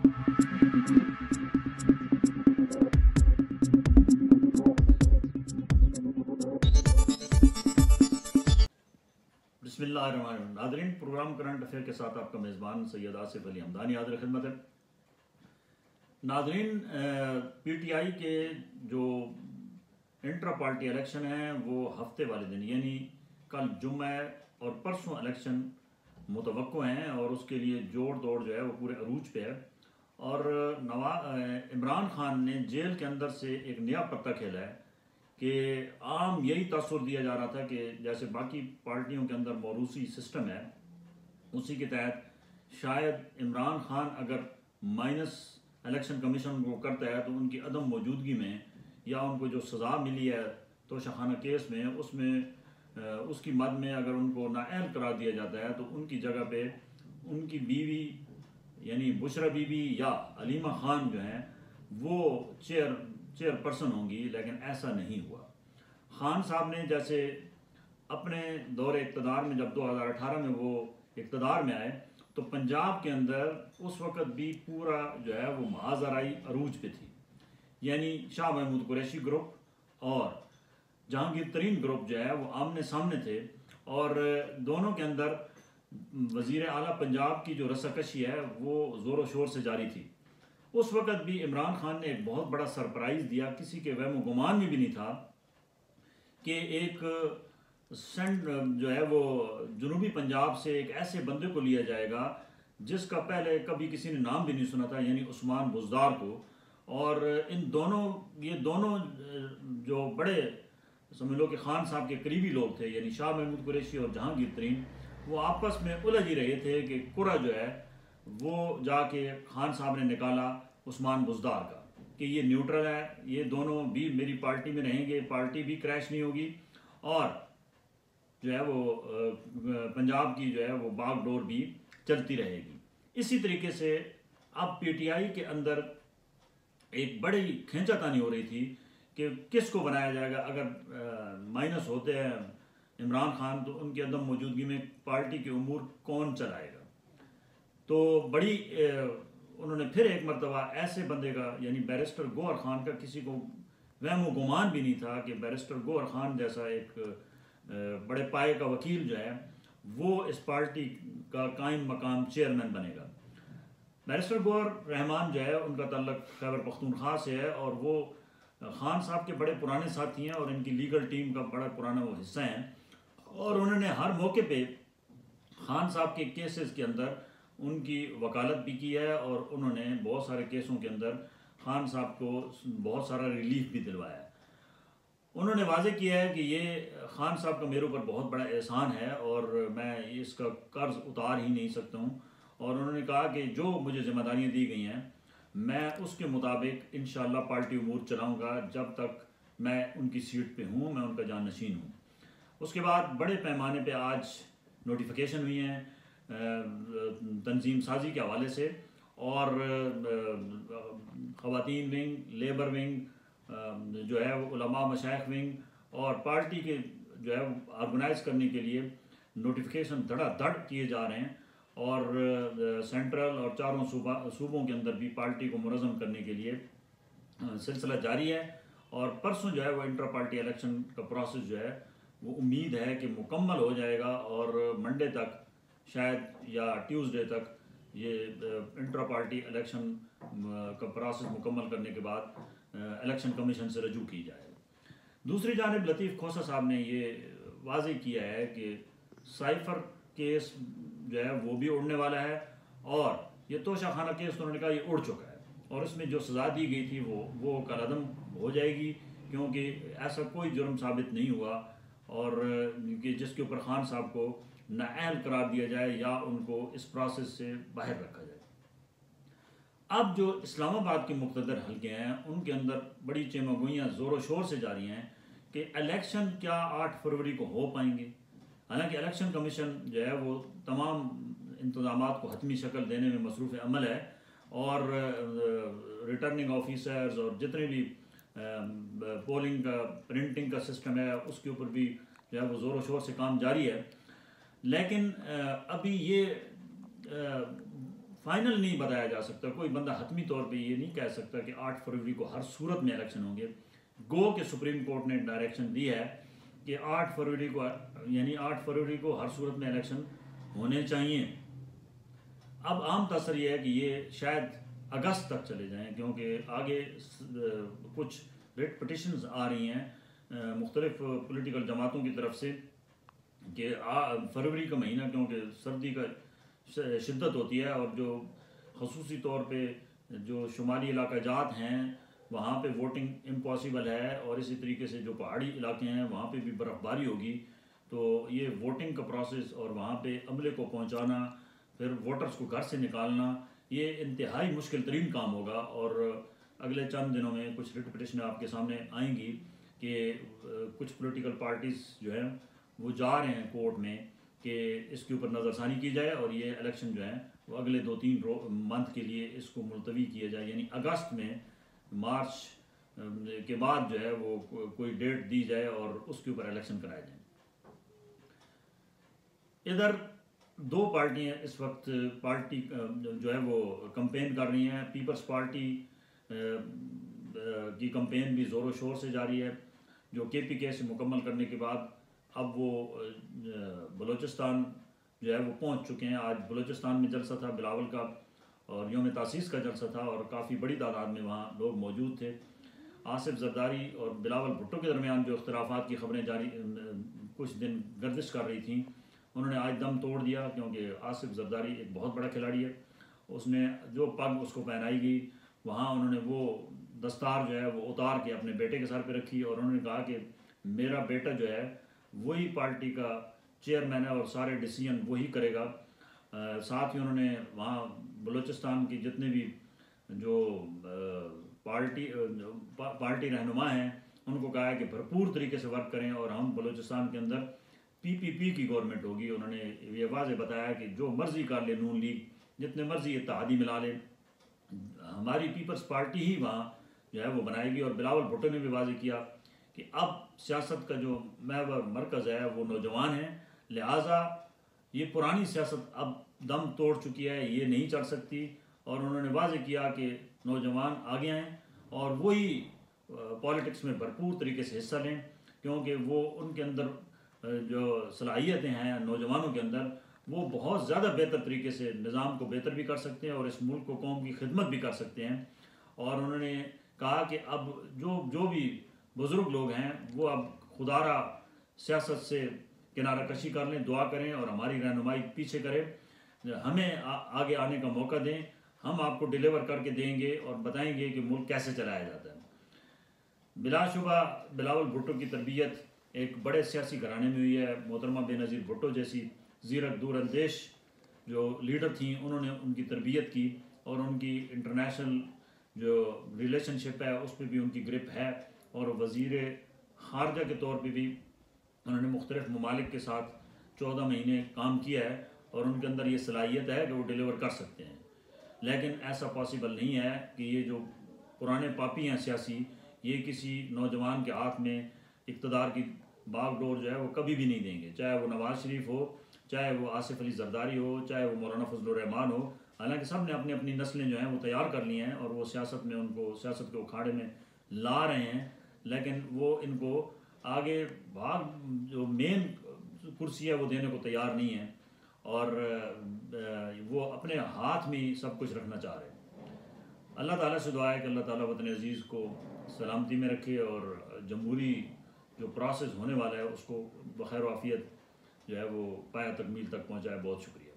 बिस्मिल्लाहिर्रहमानिर्रहीम। नाज़रीन, programme current affair के साथ आपका मेज़बान सैयद आसिफ अली हमदानी हाज़िर खिदमत है। नाज़रीन, पीटीआई के जो इंट्रा पार्टी इलेक्शन हैं वो हफ्ते वाले दिन यानी कल जुम्मे और परसों इलेक्शन मुतवक्को हैं और उसके लिए जोड़ दौड़ जो है वो पूरे अरूज पे है। और इमरान खान ने जेल के अंदर से एक नया पत्ता खेला है कि आम यही तसव्वुर दिया जा रहा था कि जैसे बाकी पार्टियों के अंदर मौरूसी सिस्टम है, उसी के तहत शायद इमरान खान अगर माइनस इलेक्शन कमीशन को करता है तो उनकी अदम मौजूदगी में या उनको जो सज़ा मिली है तोशाखाना केस में उसमें उसकी मद में अगर उनको नाअहल करार दिया जाता है तो उनकी जगह पे उनकी बीवी यानी बुशरा बीबी या अलीमा खान जो हैं वो चेयरपर्सन होंगी, लेकिन ऐसा नहीं हुआ। खान साहब ने जैसे अपने दौरे इक़्तिदार में जब 2018 में वो इक़्तिदार में आए तो पंजाब के अंदर उस वक़्त भी पूरा जो है वो महाज़राई अरूज पे थी, यानी शाह महमूद कुरैशी ग्रुप और जहांगीर तरीन ग्रुप जो है वो आमने सामने थे और दोनों के अंदर वज़ीर आला पंजाब की जो रस्साकशी है वो ज़ोर शोर से जारी थी। उस वक़्त भी इमरान खान ने एक बहुत बड़ा सरप्राइज़ दिया, किसी के वहम गुमान में भी नहीं था कि एक जो है वो जनूबी पंजाब से एक ऐसे बंदे को लिया जाएगा जिसका पहले कभी किसी ने नाम भी नहीं सुना था, यानी उस्मान बुज़दार को। और ये दोनों जो बड़े समझ लो कि खान साहब के करीबी लोग थे, यानी शाह महमूद कुरैशी और जहांगीर तरीन, वो आपस में उलझ ही रहे थे कि कुरा जो है वो जाके खान साहब ने निकाला उस्मान बुज़दार का कि ये न्यूट्रल है, ये दोनों भी मेरी पार्टी में रहेंगे, पार्टी भी क्रैश नहीं होगी और जो है वो पंजाब की जो है वो बागडोर भी चलती रहेगी। इसी तरीके से अब पीटीआई के अंदर एक बड़ी खींचातानी हो रही थी कि किसको बनाया जाएगा। अगर माइनस होते हैं इमरान खान तो उनकी अदम मौजूदगी में पार्टी के उमूर कौन चलाएगा। तो बड़ी उन्होंने फिर एक मरतबा ऐसे बंदे का यानी बैरिस्टर गौहर खान का, किसी को वहम गुमान भी नहीं था कि बैरिस्टर गौहर खान जैसा एक बड़े पाए का वकील जो है वो इस पार्टी का कायम मकाम चेयरमैन बनेगा। बैरिस्टर गौहर रहमान जो है उनका ताल्लुक खैबर पख्तूनख्वा से है और वो खान साहब के बड़े पुराने साथी हैं और इनकी लीगल टीम का बड़ा पुराना वो हिस्सा हैं और उन्होंने हर मौके पे खान साहब के केसेस के अंदर उनकी वकालत भी की है और उन्होंने बहुत सारे केसों के अंदर खान साहब को बहुत सारा रिलीफ भी दिलवाया है। उन्होंने वाज़ेह किया है कि ये खान साहब का मेरे ऊपर बहुत बड़ा एहसान है और मैं इसका कर्ज उतार ही नहीं सकता हूँ। और उन्होंने कहा कि जो मुझे जिम्मेदारियाँ दी गई हैं मैं उसके मुताबिक इंशाअल्लाह पार्टी उमूर चलाऊँगा जब तक मैं उनकी सीट पे हूँ, मैं उनका जानशीन हूँ। उसके बाद बड़े पैमाने पे आज नोटिफिकेशन हुई हैं तंजीम साजी के हवाले से और ख़वातीन विंग, लेबर विंग जो है वो उलमा मशाइख विंग और पार्टी के जो है ऑर्गेनाइज़ करने के लिए नोटिफिकेशन धड़ाधड़ किए जा रहे हैं और सेंट्रल और चारों सूबों के अंदर भी पार्टी को मुनज़्ज़म करने के लिए सिलसिला जारी है। और परसों जो है वो इंटर पार्टी इलेक्शन का प्रोसेस जो है वो उम्मीद है कि मुकम्मल हो जाएगा और मंडे तक शायद या ट्यूसडे तक ये इंटर पार्टी इलेक्शन का प्रोसेस मुकम्मल करने के बाद इलेक्शन कमीशन से रजू की जाएगा। दूसरी जानिब लतीफ़ खोसा साहब ने ये वाज़ेह किया है कि साइफर केस जो है वो भी उड़ने वाला है और ये तोशाखाना केस तो उन्होंने कहा ये उड़ चुका है और इसमें जो सज़ा दी गई थी वो कलअदम हो जाएगी क्योंकि ऐसा कोई जुर्म साबित नहीं हुआ और कि जिसके ऊपर खान साहब को नाअहल करार दिया जाए या उनको इस प्रोसेस से बाहर रखा जाए। अब जो इस्लामाबाद के मुक़्तदर हल्के हैं उनके अंदर बड़ी चेमागोइयाँ ज़ोर शोर से जारी हैं कि इलेक्शन क्या 8 फरवरी को हो पाएंगे। हालांकि इलेक्शन कमीशन जो है वो तमाम इंतज़ामात को हतमी शक्ल देने में मसरूफ़ अमल है और रिटर्निंग ऑफिसर्स और जितने भी पोलिंग का प्रिंटिंग का सिस्टम है उसके ऊपर भी जो है वो ज़ोर शोर से काम जारी है। लेकिन अभी ये فائنل نہیں بتایا جا سکتا، کوئی بندہ حتمی طور پہ یہ نہیں کہہ سکتا کہ 8 فروری کو ہر صورت میں الیکشن ہوں گے۔ گو کہ سپریم کورٹ نے ڈائریکشن دی ہے کہ 8 فروری کو، یعنی 8 فروری کو ہر صورت میں الیکشن ہونے چاہیے۔ اب عام تاثر یہ ہے کہ یہ شاید اگست تک چلے جائیں، کیونکہ آگے کچھ ریٹ پٹیشنز آ رہی ہیں مختلف پولیٹیکل جماعتوں کی طرف سے کہ فروری کا مہینہ کیونکہ سردی کا شدت ہوتی ہے، اور جو خصوصی طور پہ جو شمالی علاقہ جات ہیں وہاں پہ ووٹنگ امپاسبل ہے، اور اسی طریقے سے جو پہاڑی علاقے ہیں وہاں پہ بھی برف باری ہوگی، تو یہ ووٹنگ کا پروسیس اور وہاں پہ عملے کو پہنچانا، پھر ووٹرز کو گھر سے نکالنا، یہ انتہائی مشکل ترین کام ہوگا۔ اور اگلے چند دنوں میں کچھ ریٹ پٹیشنیں آپ کے سامنے آئیں گی کہ کچھ پولیٹیکل پارٹیز جو ہیں وہ جا رہے ہیں کورٹ میں کہ اس کے اوپر نظر ثانی کی جائے، اور یہ الیکشن جو ہے وہ اگلے 2-3 منتھ کے لیے اس کو ملتوی کیا جائے، یعنی اگست میں، مارچ کے بعد جو ہے وہ کوئی ڈیٹ دی جائے اور اس کے اوپر الیکشن کرائے جائیں۔ ادھر 2 پارٹیاں اس وقت پارٹی جو ہے وہ کمپین کر رہی ہیں۔ پیپلز پارٹی کی کمپین بھی زور و شور سے جاری ہے، جو KPK سے مکمل کرنے کے بعد اب وہ بلوچستان جو ہے وہ پہنچ چکے ہیں۔ آج بلوچستان میں جلسہ تھا بلاول کا، اور یوم تاسیس کا جلسہ تھا، اور کافی بڑی تعداد میں وہاں لوگ موجود تھے۔ آصف زرداری اور بلاول بھٹو کے درمیان جو اختلافات کی خبریں جاری کچھ دن گردش کر رہی تھیں، انہوں نے آج دم توڑ دیا، کیونکہ آصف زرداری ایک بہت بڑا کھلاڑی ہے۔ اس نے جو پگ اس کو پہنائی گئی، وہاں انہوں نے وہ دستار جو ہے وہ اتار کے اپنے بیٹے کے سر پہ رکھی، اور انہوں نے کہا کہ میرا بیٹا جو ہے وہی پارٹی کا چیئرمین ہے اور سارے ڈیسیژن وہی کرے گا۔ ساتھ ہی انہوں نے وہاں بلوچستان کی جتنے بھی جو پارٹی رہنما ہیں ان کو کہا ہے کہ بھرپور طریقے سے ورک کریں، اور ہم بلوچستان کے اندر PPP کی گورنمنٹ ہوگی۔ انہوں نے یہ واضح بتایا کہ جو مرضی کر لے نون لیگ، جتنے مرضی اتحادی ملا لے، ہماری پیپلز پارٹی ہی وہاں جو ہے وہ بنائے گی۔ اور بلاول بھٹو نے بھی واضح کیا کہ اب سیاست کا جو محور مرکز ہے وہ نوجوان ہیں، لہٰذا یہ پرانی سیاست اب دم توڑ چکی ہے، یہ نہیں چل سکتی۔ اور انہوں نے واضح کیا کہ نوجوان آگے آئیں اور وہی پالیٹکس میں بھرپور طریقے سے حصہ لیں، کیونکہ وہ ان کے اندر جو صلاحیتیں ہیں نوجوانوں کے اندر، وہ بہت زیادہ بہتر طریقے سے نظام کو بہتر بھی کر سکتے ہیں اور اس ملک کو، قوم کی خدمت بھی کر سکتے ہیں۔ اور انہوں نے کہا کہ اب جو بھی بزرگ لوگ ہیں وہ اب خدارہ سیاست سے کنارہ کشی کر لیں، دعا کریں اور ہماری رہنمائی پیچھے کریں، ہمیں آگے آنے کا موقع دیں، ہم آپ کو ڈیلیور کر کے دیں گے اور بتائیں گے کہ ملک کیسے چلایا جاتا ہے۔ بلا شبہ بلاول بھٹو کی تربیت ایک بڑے سیاسی گھرانے میں ہوئی ہے۔ محترمہ بے نظیر بھٹو جیسی زیرک دور اندیش جو لیڈر تھیں، انہوں نے ان کی تربیت کی، اور ان کی انٹرنیشنل جو ریلیشن شپ ہے اس پہ بھی ان کی گرپ ہے، اور وزیر خارجہ کے طور پہ بھی انہوں نے مختلف ممالک کے ساتھ 14 مہینے کام کیا ہے، اور ان کے اندر یہ صلاحیت ہے کہ وہ ڈیلیور کر سکتے ہیں۔ لیکن ایسا پاسبل نہیں ہے کہ یہ جو پرانے پاپی ہیں سیاسی، یہ کسی نوجوان کے ہاتھ میں اقتدار کی باغ ڈور جو ہے وہ کبھی بھی نہیں دیں گے، چاہے وہ نواز شریف ہو، چاہے وہ آصف علی زرداری ہو، چاہے وہ مولانا فضل الرحمان ہو۔ حالانکہ سب نے اپنی اپنی نسلیں جو ہیں وہ تیار کر لی ہیں، اور وہ سیاست میں ان کو سیاست کے اکھاڑے میں لا رہے ہیں، لیکن وہ ان کو آگے بھاگ جو مین کرسی ہے وہ دینے کو تیار نہیں ہیں، اور وہ اپنے ہاتھ میں سب کچھ رکھنا چاہ رہے ہیں۔ اللہ تعالیٰ سے دعا ہے کہ اللہ تعالیٰ وطن عزیز کو سلامتی میں رکھے، اور جمہوری جو پروسیس ہونے والا ہے اس کو بخیر و عافیت جو ہے وہ پایہ تکمیل تک پہنچائے۔ بہت شکریہ۔